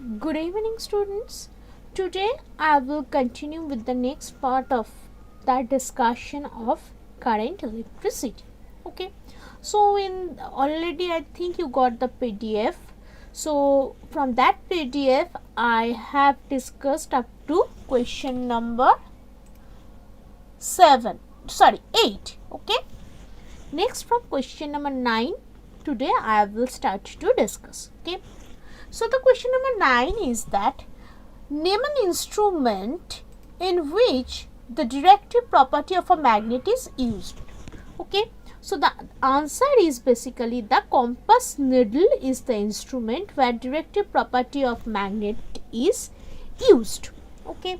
Good evening, students. Today I will continue with the next part of that discussion of current electricity. Okay, so in already I think you got the PDF. So from that PDF I have discussed up to question number 8. Okay, next from question number 9 today I will start to discuss. Okay, so the question number 9 is that name an instrument in which the directive property of a magnet is used. Okay, so the answer is basically the compass needle is the instrument where directive property of magnet is used. Okay,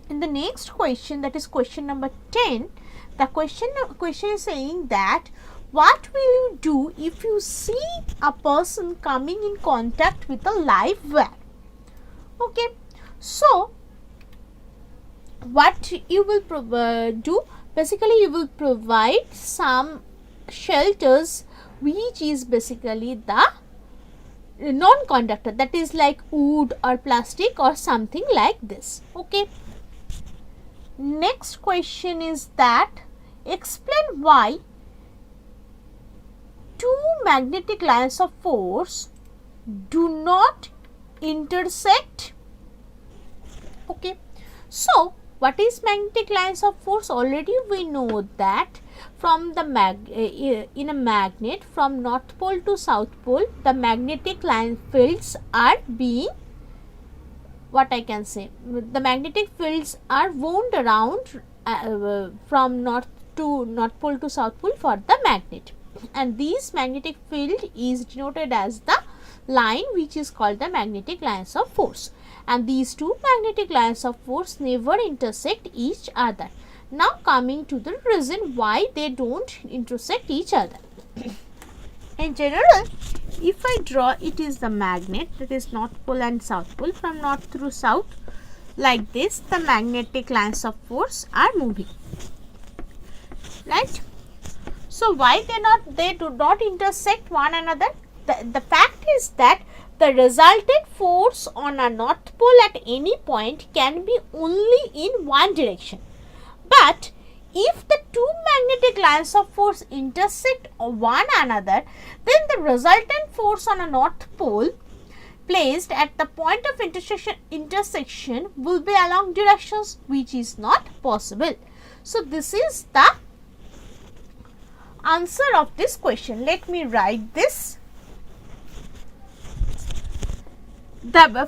in the next question, that is question number 10, the question is saying that what will you do if you see a person coming in contact with a live wire? Okay, so what you will do, basically you will provide some shelters which is basically the non-conductor, that is like wood or plastic or something like this. Okay, next question is that explain why two magnetic lines of force do not intersect. Okay, so what is magnetic lines of force? Already we know that from the in a magnet from north pole to south pole, the magnetic line fields are being, what I can say, the magnetic fields are wound around from north pole to south pole for the magnet, and this magnetic field is denoted as the line which is called the magnetic lines of force, and these two magnetic lines of force never intersect each other. Now coming to the reason why they don't intersect each other. In general, if I draw, it is the magnet, that is north pole and south pole, from north through south like this, the magnetic lines of force are moving, right? So why they do not intersect one another? The fact is that the resultant force on a north pole at any point can be only in one direction. But if the two magnetic lines of force intersect one another, then the resultant force on a north pole placed at the point of intersection will be along directions which is not possible. So this is the answer of this question. Let me write this.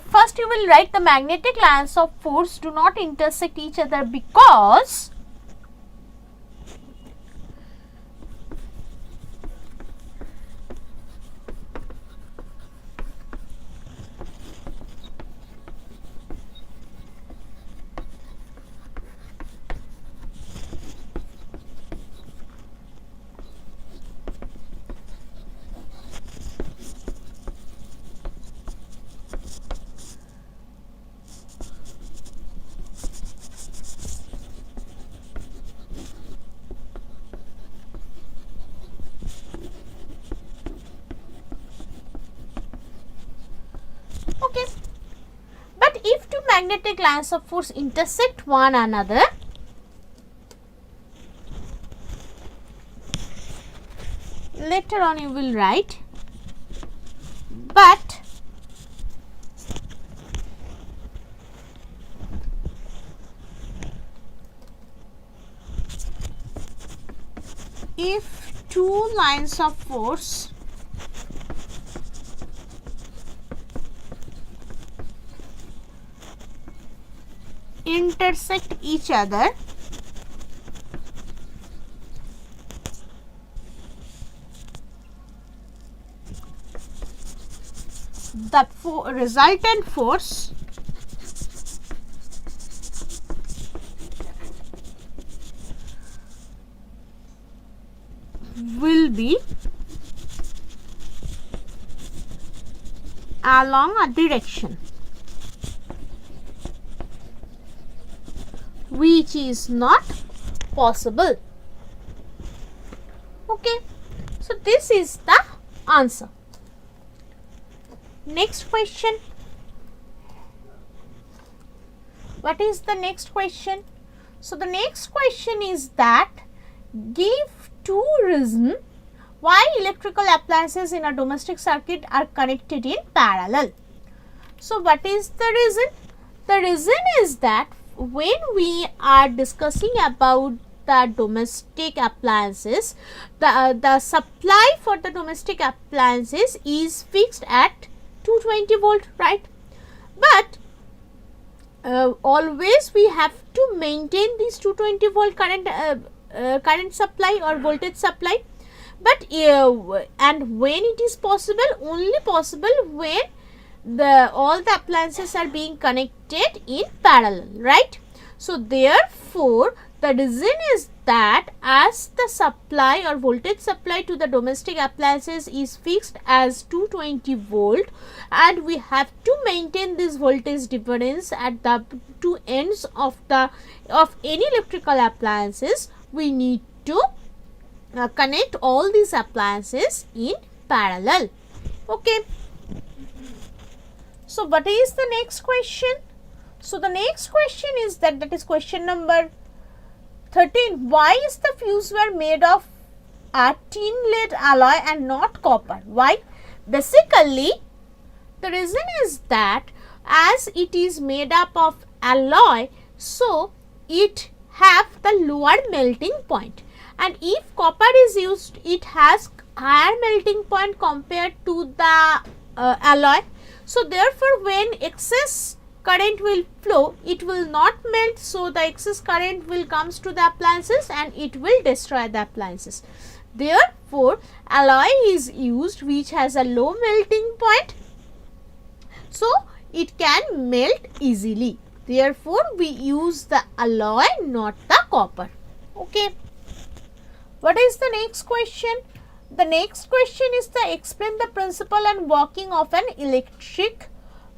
First you will write the magnetic lines of force do not intersect each other because if two magnetic lines of force intersect one another, later on you will write, but if two lines of force intersect each other, the resultant force will be along a direction which is not possible. Okay, so this is the answer. Next question, What is the next question? So the next question is that give 2 reasons why electrical appliances in a domestic circuit are connected in parallel. So what is the reason? The reason is that when we are discussing about the domestic appliances, the supply for the domestic appliances is fixed at 220 volt, right? But always we have to maintain this 220 volt current supply or voltage supply, but and when it is possible, only possible when all the appliances are being connected in parallel, right? So therefore the reason is that as the supply or voltage supply to the domestic appliances is fixed as 220 volt, and we have to maintain this voltage difference at the two ends of any electrical appliances, we need to connect all these appliances in parallel. Okay. So what is the next question? So the next question is that is question number 13. Why is the fuse wire made of a tin lead alloy and not copper? Why? Basically, the reason is that as it is made up of alloy, so it have the lower melting point, and if copper is used, it has higher melting point compared to the alloy. So therefore, when excess current will flow, it will not melt, so the excess current will comes to the appliances and it will destroy the appliances. Therefore, alloy is used which has a low melting point, so it can melt easily. Therefore, we use the alloy, not the copper. Okay. What is the next question? The next question is to explain the principle and working of an electric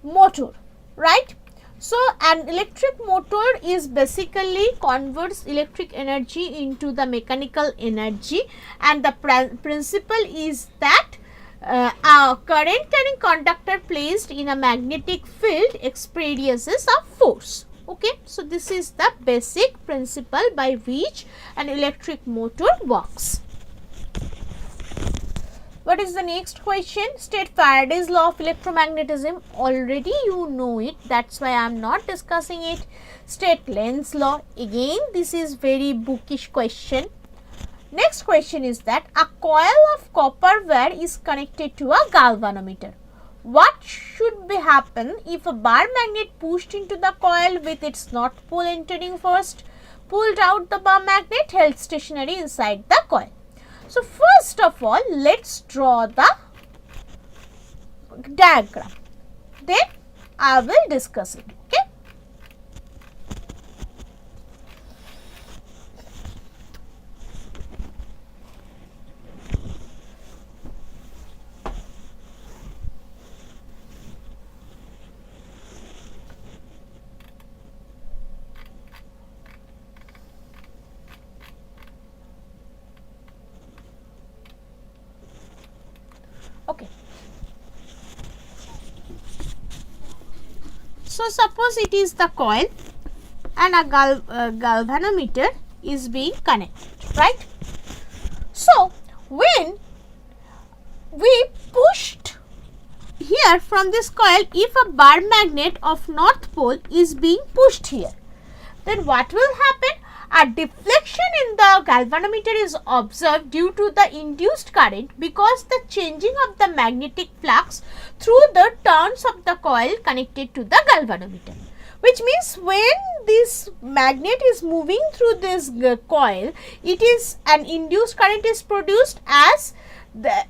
motor, right? So an electric motor is basically converts electric energy into the mechanical energy, and the principle is that a current carrying conductor placed in a magnetic field experiences a force. Okay, so this is the basic principle by which an electric motor works. What is the next question? State Faraday's law of electromagnetism. Already you know it, that's why I am not discussing it. State Lenz's law. Again, this is very bookish question. Next question is that a coil of copper wire is connected to a galvanometer. What should be happen if a bar magnet pushed into the coil with its north pole entering first, pulled out the bar magnet held stationary inside the coil? So first of all, let's draw the diagram. Then I will discuss it. Okay. Okay. So suppose it is the coil and a galvanometer is being connected, right? So when we pushed here from this coil, if a bar magnet of north pole is being pushed here, then what will happen? A deflection in the galvanometer is observed due to the induced current because the changing of the magnetic flux through the turns of the coil connected to the galvanometer. Which means when this magnet is moving through this coil, it is an induced current is produced as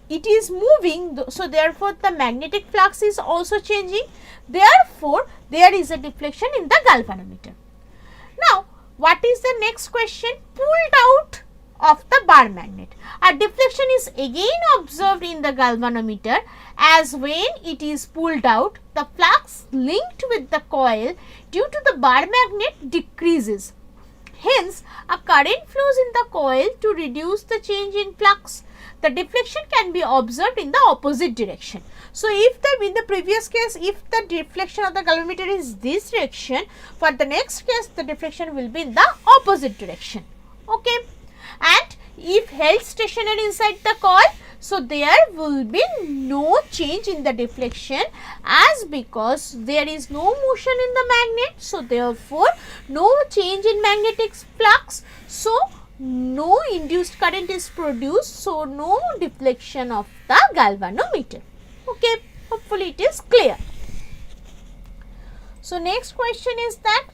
it is moving, so therefore the magnetic flux is also changing. Therefore, there is a deflection in the galvanometer. Now, what is the next question? Pulled out of the bar magnet. A deflection is again observed in the galvanometer, as when it is pulled out, the flux linked with the coil due to the bar magnet decreases. Hence, a current flows in the coil to reduce the change in flux. the deflection can be observed in the opposite direction. So, if in the previous case, if the deflection of the galvanometer is this direction, for the next case the deflection will be in the opposite direction. Okay. And if held stationary inside the coil, so there will be no change in the deflection, as because there is no motion in the magnet. So, therefore, no change in magnetic flux. So, no induced current is produced. So, no deflection of the galvanometer. Okay, hopefully it is clear. So, next question is that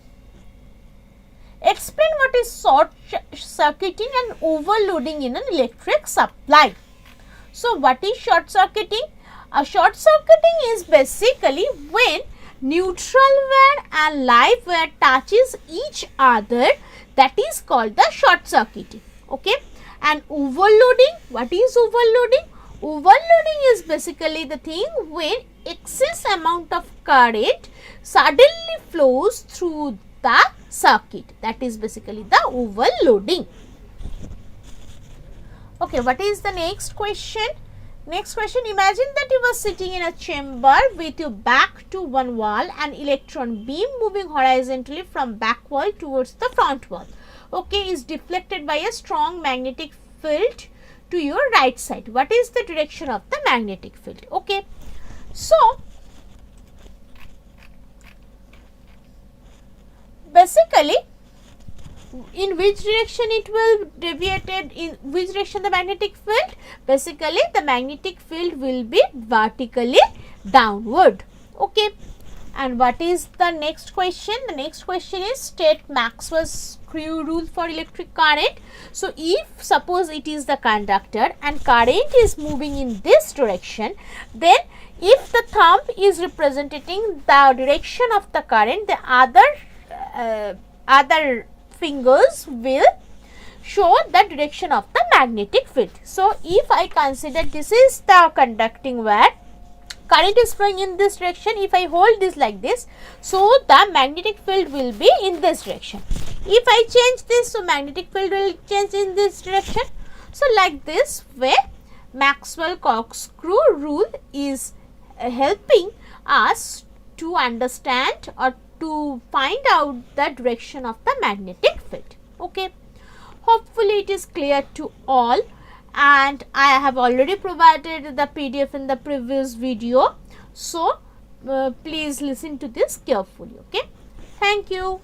explain what is short circuiting and overloading in an electric supply. So, what is short circuiting? A short circuiting is basically when neutral wire and live wire touches each other, that is called the short circuiting. Okay. And overloading, what is overloading? Overloading is basically the thing when excess amount of current suddenly flows through the circuit, that is basically the overloading. Okay, what is the next question? Next question, imagine that you were sitting in a chamber with your back to one wall, an electron beam moving horizontally from back wall towards the front wall. Okay, is deflected by a strong magnetic field to your right side. What is the direction of the magnetic field? Okay, so basically, in which direction it will deviated, in which direction the magnetic field? Basically, the magnetic field will be vertically downward. Okay. And what is the next question? The next question is state Maxwell's screw rule for electric current. So, if suppose it is the conductor and current is moving in this direction, then if the thumb is representing the direction of the current, the other fingers will show the direction of the magnetic field. So, if I consider this is the conducting wire, current is flowing in this direction. If I hold this like this, so the magnetic field will be in this direction. If I change this, so magnetic field will change in this direction. So, like this way, Maxwell corkscrew rule is helping us to understand or to find out the direction of the magnetic field. Okay. Hopefully, it is clear to all. And I have already provided the PDF in the previous video. So, please listen to this carefully. Okay. Thank you.